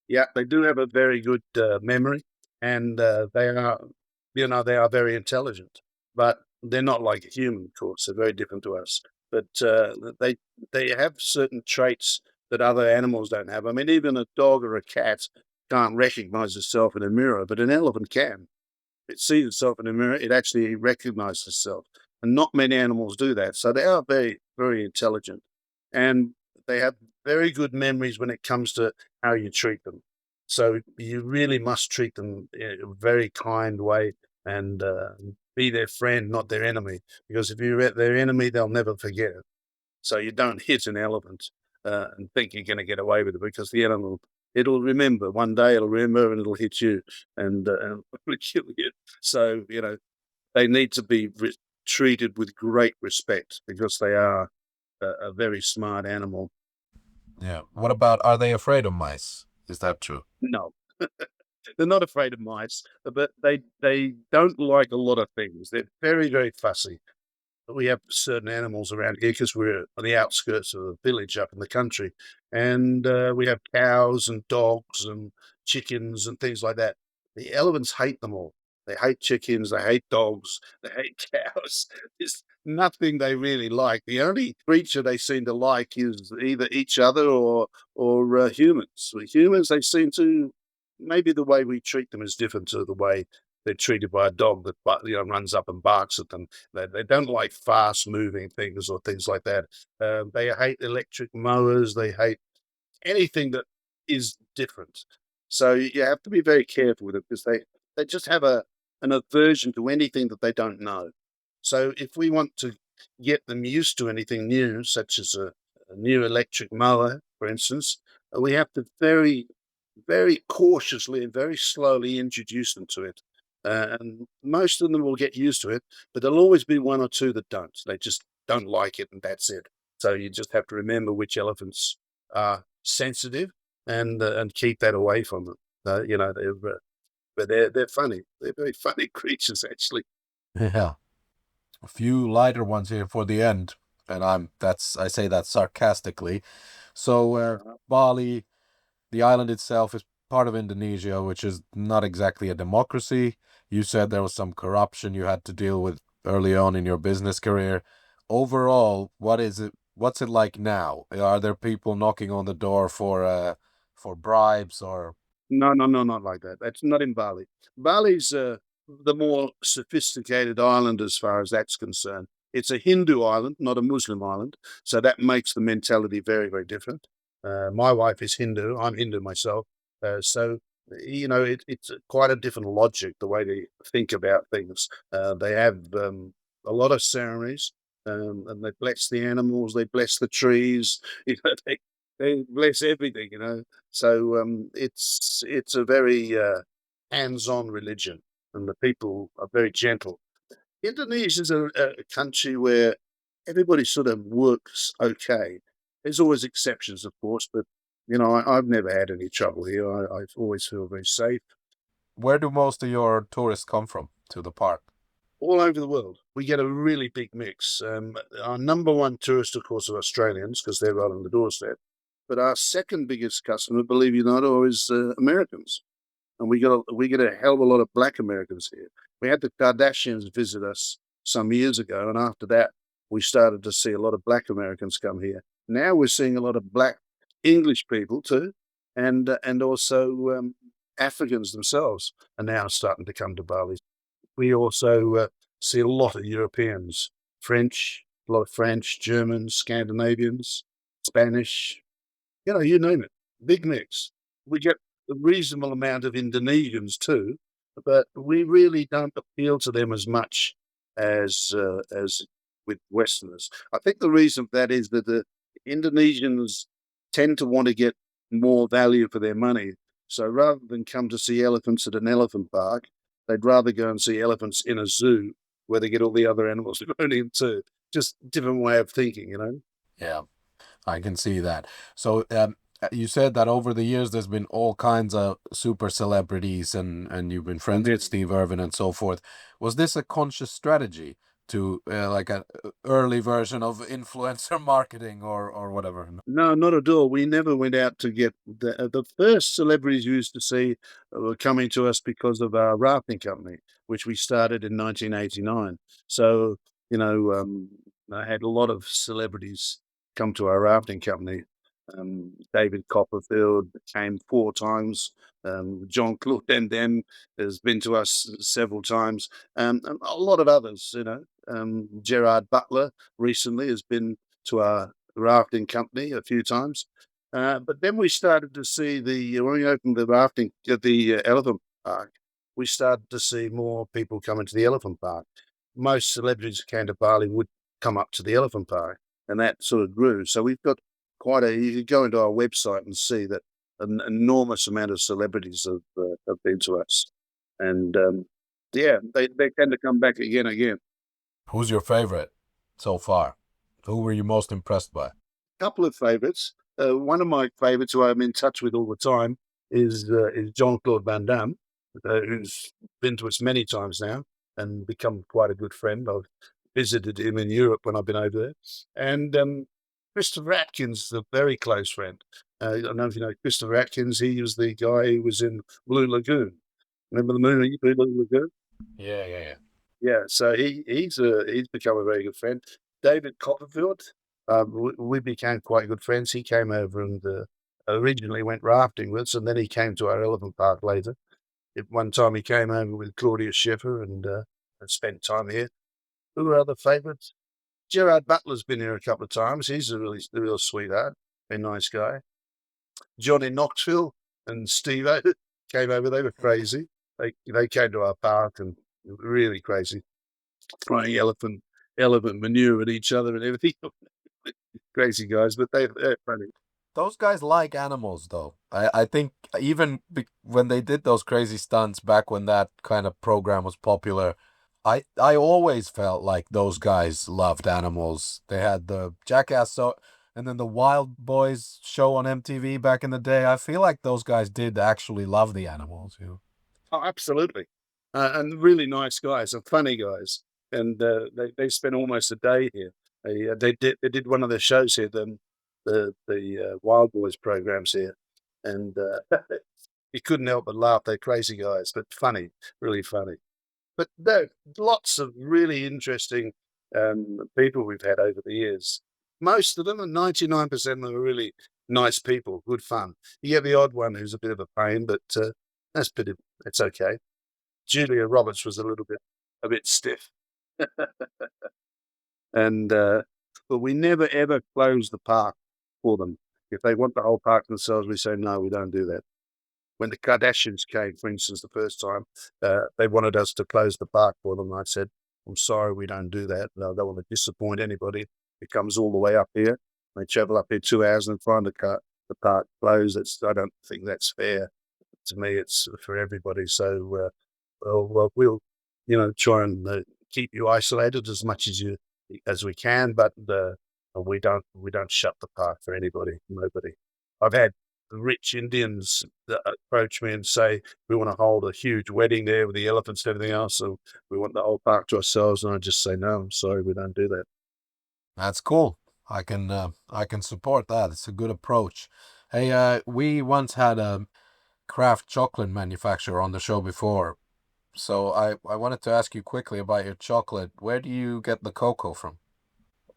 Yeah, they do have a very good memory, and they are very intelligent. But they're not like a human, of course. They're very different to us. But they have certain traits that other animals don't have. I mean, even a dog or a cat can't recognize itself in a mirror, but an elephant can. It sees itself in a mirror. It actually recognizes itself, and not many animals do that. So they are very, very intelligent, and they have very good memories when it comes to how you treat them. So you really must treat them in a very kind way and be their friend, not their enemy. Because if you're their enemy, they'll never forget it. So you don't hit an elephant and think you're going to get away with it, because the animal, it'll remember. One day it'll remember and it'll hit you and it'll kill you. So they need to be treated with great respect, because they are a very smart animal. Yeah. What about, are they afraid of mice? Is that true? No, they're not afraid of mice, but they don't like a lot of things. They're very, very fussy. We have certain animals around here because we're on the outskirts of a village up in the country, and we have cows and dogs and chickens and things like that. The elephants hate them all. They hate chickens, they hate dogs, they hate cows. There's nothing they really like. The only creature they seem to like is either each other or humans. With humans, they seem to, maybe the way we treat them is different to the way they're treated by a dog that runs up and barks at them. They don't like fast moving things or things like that. They hate electric mowers. They hate anything that is different. So you have to be very careful with it, because they just have an aversion to anything that they don't know. So if we want to get them used to anything new, such as a new electric mower, for instance, we have to very, very cautiously and very slowly introduce them to it. And most of them will get used to it, but there'll always be one or two that don't. They just don't like it, and that's it. So you just have to remember which elephants are sensitive and keep that away from them. But they're funny. They're very funny creatures, actually. Yeah. A few lighter ones here for the end, and I say that sarcastically. So Uh, Bali, the island itself is part of Indonesia, which is not exactly a democracy. You said there was some corruption you had to deal with early on in your business career. Overall, what is it? What's it like now? Are there people knocking on the door for bribes or? No, no, no, not like that. That's not in Bali. Bali's the more sophisticated island as far as that's concerned. It's a Hindu island, not a Muslim island. So that makes the mentality very, very different. My wife is Hindu. I'm Hindu myself. So it's quite a different logic, the way they think about things. They have a lot of ceremonies, and they bless the animals, they bless the trees, they bless everything, so it's a very hands-on religion, and the people are very gentle. Indonesia is a country where everybody sort of works okay. There's always exceptions, of course, but I've never had any trouble here. I always feel very safe. Where do most of your tourists come from to the park? All over the world, we get a really big mix. Our number one tourist, of course, are Australians, because they're right on the doorstep. But our second biggest customer, believe it or not, is Americans. and we get a hell of a lot of black Americans here. We had the Kardashians visit us some years ago, and after that, we started to see a lot of black Americans come here. Now we're seeing a lot of black English people too, and also Africans themselves are now starting to come to Bali. We also see a lot of Europeans, French, a lot of French, Germans, Scandinavians, Spanish, you name it, big mix. We get a reasonable amount of Indonesians too, but we really don't appeal to them as much as with Westerners. I think the reason for that is that the Indonesians tend to want to get more value for their money. So rather than come to see elephants at an elephant park, they'd rather go and see elephants in a zoo where they get all the other animals thrown in too. Just different way of thinking. Yeah, I can see that. So you said that over the years there's been all kinds of super celebrities, and you've been friends with Steve Irwin and so forth. Was this a conscious strategy to like an early version of influencer marketing or whatever? No, not at all. We never went out to get the first celebrities you used to see were coming to us because of our rafting company, which we started in 1989. So, I had a lot of celebrities come to our rafting company. David Copperfield came 4 times. Jean-Claude Van Damme has been to us several times. And a lot of others, Gerard Butler recently has been to our rafting company a few times. But then we started to see when we opened the rafting at the elephant park, we started to see more people coming to the elephant park. Most celebrities who came to Bali would come up to the elephant park, and that sort of grew. So we've got you could go into our website and see that an enormous amount of celebrities have been to us. And yeah, they tend to come back again and again. Who's your favorite so far? Who were you most impressed by? Couple of favourites. One of my favourites, who I'm in touch with all the time, is Jean-Claude Van Damme, who's been to us many times now and become quite a good friend. I've visited him in Europe when I've been over there. And Christopher Atkins, a very close friend. I don't know if you know Christopher Atkins. He was the guy who was in Blue Lagoon. Remember the movie Blue Lagoon? Yeah. Yeah, so he's become a very good friend. David Copperfield, we became quite good friends. He came over and originally went rafting with us, and then he came to our elephant park later. One time he came over with Claudia Schiffer and spent time here. Who are other favourites? Gerard Butler's been here a couple of times. He's a real sweetheart, a nice guy. Johnny Knoxville and Steve came over. They were crazy. They came to our park and really crazy, throwing elephant manure at each other and everything. Crazy guys, but they're funny. Those guys like animals, though. I think even when they did those crazy stunts back when that kind of program was popular, I always felt like those guys loved animals. They had the Jackass and then the Wild Boys show on MTV back in the day. I feel like those guys did actually love the animals. Oh, absolutely, and really nice guys and funny guys. And they spent almost a day here. They did one of the shows here, the Wild Boys programs here, and you couldn't help but laugh. They're crazy guys, but funny, really funny. But no, lots of really interesting people we've had over the years. Most of them, and 99% of them, are really nice people, good fun. You get the odd one who's a bit of a pain, but it's okay. Julia Roberts was a bit stiff, and but we never ever close the park for them. If they want the whole park themselves, we say no, we don't do that. When the Kardashians came, for instance, the first time, they wanted us to close the park for them. I said, I'm sorry, we don't do that. I don't want to disappoint anybody. It comes all the way up here. They travel up here 2 hours and find the park closed. I don't think that's fair. To me, it's for everybody. So, we'll try and keep you isolated as much as we can, but we don't shut the park for anybody, nobody. I've had rich Indians that approach me and say, we want to hold a huge wedding there with the elephants and everything else, so we want the whole park to ourselves. And I just say, no, I'm sorry, we don't do that. That's cool. I can support that. It's a good approach. Hey, we once had craft chocolate manufacturer on the show before. So I wanted to ask you quickly about your chocolate. Where do you get the cocoa from?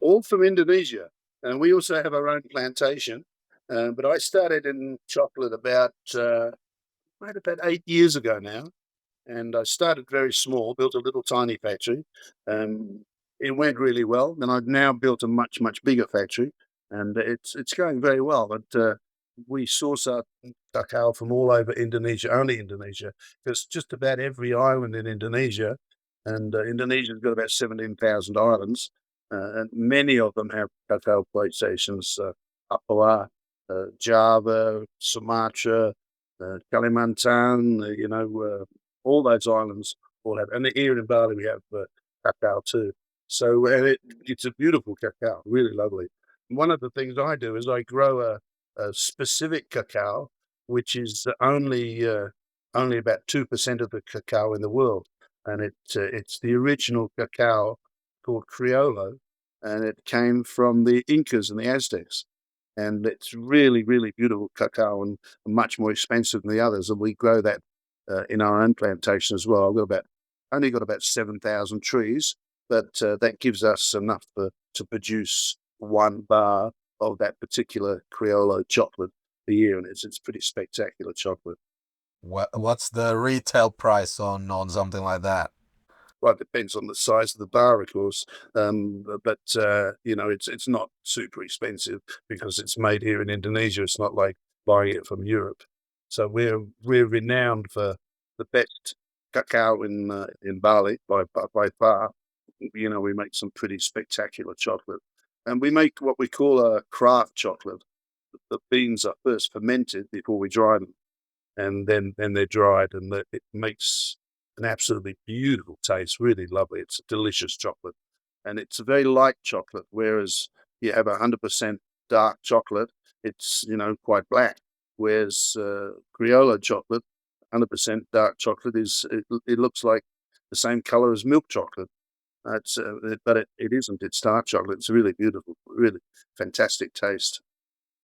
All from Indonesia. And we also have our own plantation. But I started in chocolate about 8 years ago now. And I started very small, built a little tiny factory. Um, it went really well. Then I've now built a much bigger factory, and it's going very well. But we source our cacao from all over Indonesia, only Indonesia, because just about every island in Indonesia, and Indonesia's got about 17,000 islands, and many of them have cacao plantations. Papua, Java, Sumatra, Kalimantan, all those islands all have, and here in Bali we have cacao too. So, and it's a beautiful cacao, really lovely. One of the things I do is I grow a specific cacao, which is only about 2% of the cacao in the world, and it's the original cacao called Criollo, and it came from the Incas and the Aztecs, and it's really beautiful cacao and much more expensive than the others, and we grow that in our own plantation as well. Only got about 7,000 trees, but that gives us enough to produce 1 bar of that particular Criollo chocolate a year, and it's pretty spectacular chocolate. What's the retail price on something like that? Well, it depends on the size of the bar, of course, but it's not super expensive because it's made here in Indonesia. It's not like buying it from Europe. So we're renowned for the best cacao in Bali by far. We make some pretty spectacular chocolate, and we make what we call a craft chocolate. The beans are first fermented before we dry them, and then they're dried, and it makes an absolutely beautiful taste, really lovely. It's a delicious chocolate, and it's a very light chocolate, whereas you have 100% dark chocolate, it's quite black, whereas Criollo chocolate, 100% dark chocolate, it looks like the same color as milk chocolate. But it isn't. It's dark chocolate. It's really beautiful, really fantastic taste.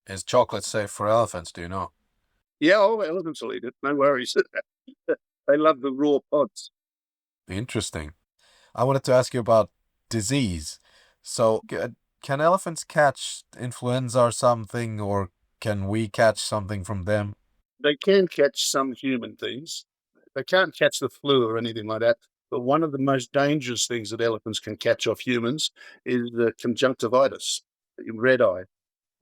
Is chocolate safe for elephants, do you know? Yeah, elephants will eat it. No worries. They love the raw pods. Interesting. I wanted to ask you about disease. So, can elephants catch influenza or something, or can we catch something from them? They can catch some human things. They can't catch the flu or anything like that. But one of the most dangerous things that elephants can catch off humans is the conjunctivitis, red eye,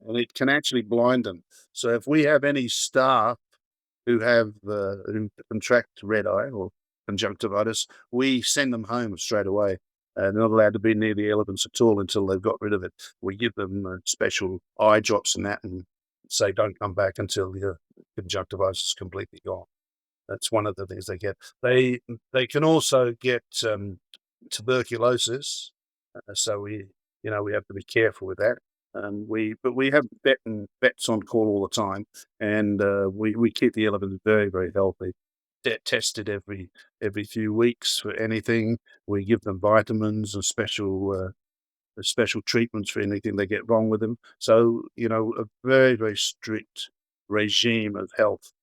and it can actually blind them. So if we have any staff who contract red eye or conjunctivitis, we send them home straight away. They're not allowed to be near the elephants at all until they've got rid of it. We give them special eye drops and that, and say don't come back until your conjunctivitis is completely gone. That's one of the things they get. They can also get tuberculosis, so we have to be careful with that. But we have vets on call all the time, and we keep the elephants very healthy. They're tested every few weeks for anything. We give them vitamins and special treatments for anything they get wrong with them. So a very strict regime of health,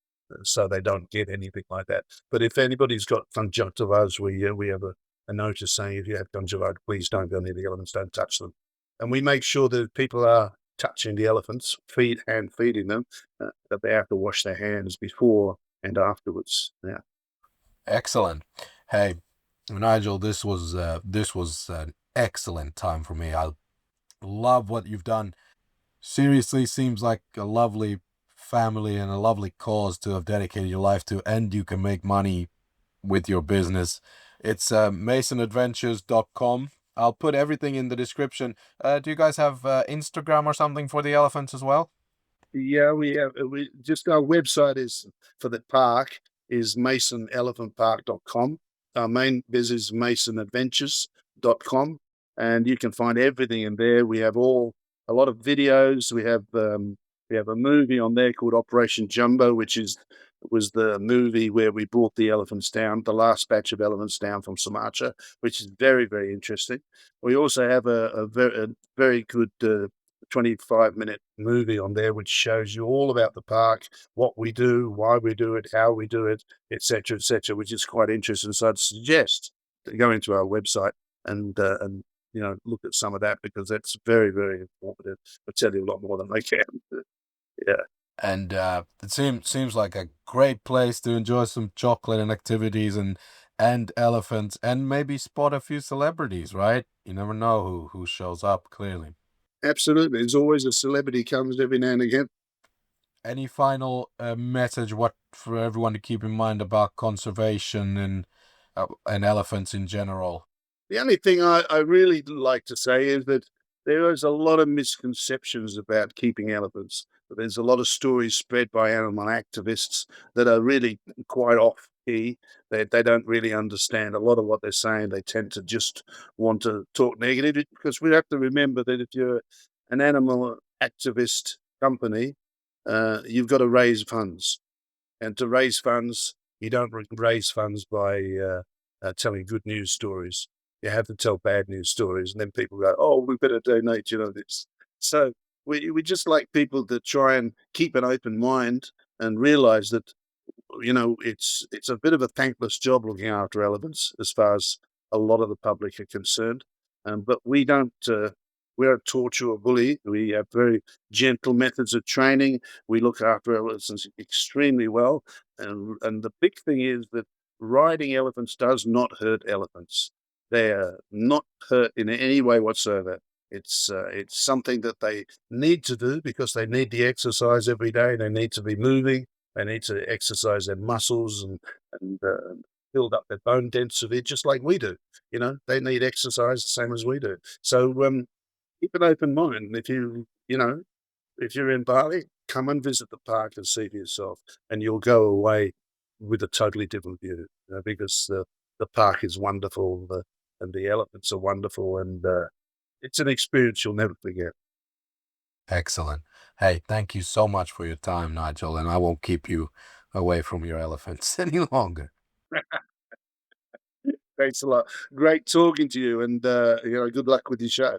so they don't get anything like that. But if anybody's got conjunctivitis, we have a notice saying if you have conjunctivitis, please don't go near the elephants, don't touch them. And we make sure that people are touching the elephants, feeding them, that they have to wash their hands before and afterwards. Yeah. Excellent. Hey, Nigel, this was an excellent time for me. I love what you've done. Seriously, seems like a lovely family and a lovely cause to have dedicated your life to, and you can make money with your business. It's masonadventures.com. I'll put everything in the description. Do you guys have Instagram or something for the elephants as well? Yeah, we have. We just our website is for the park is masonelephantpark.com. Our main business is masonadventures.com, and you can find everything in there. We have a lot of videos. We have a movie on there called Operation Jumbo, which was the movie where we brought the elephants down, the last batch of elephants down from Sumatra, which is very interesting. We also have a very good 25-minute movie on there which shows you all about the park, what we do, why we do it, how we do it, etc., which is quite interesting. So I'd suggest to go into our website and look at some of that, because that's very, very informative. I'll tell you a lot more than they can. Yeah. And it seems like a great place to enjoy some chocolate and activities and elephants and maybe spot a few celebrities, right? You never know who shows up, clearly. Absolutely. There's always a celebrity comes every now and again. Any final message what for everyone to keep in mind about conservation and elephants in general? The only thing I really like to say is that there is a lot of misconceptions about keeping elephants. There's a lot of stories spread by animal activists that are really quite off key. They don't really understand a lot of what they're saying. They tend to just want to talk negative, because we have to remember that if you're an animal activist company, you've got to raise funds. And to raise funds, you don't raise funds by telling good news stories. You have to tell bad news stories, and then people go, "Oh, we better donate," this. So we just like people to try and keep an open mind and realize that it's a bit of a thankless job looking after elephants, as far as a lot of the public are concerned. But we don't torture or bully. We have very gentle methods of training. We look after elephants extremely well, and the big thing is that riding elephants does not hurt elephants. They are not hurt in any way whatsoever. It's something that they need to do because they need the exercise every day. They need to be moving. They need to exercise their muscles and build up their bone density, just like we do. They need exercise the same as we do. So keep an open mind. If you're in Bali, come and visit the park and see for yourself, and you'll go away with a totally different view. Because the park is wonderful, and the elephants are wonderful, and it's an experience you'll never forget. Excellent. Hey, thank you so much for your time, Nigel, and I won't keep you away from your elephants any longer. Thanks a lot. Great talking to you, and good luck with your show.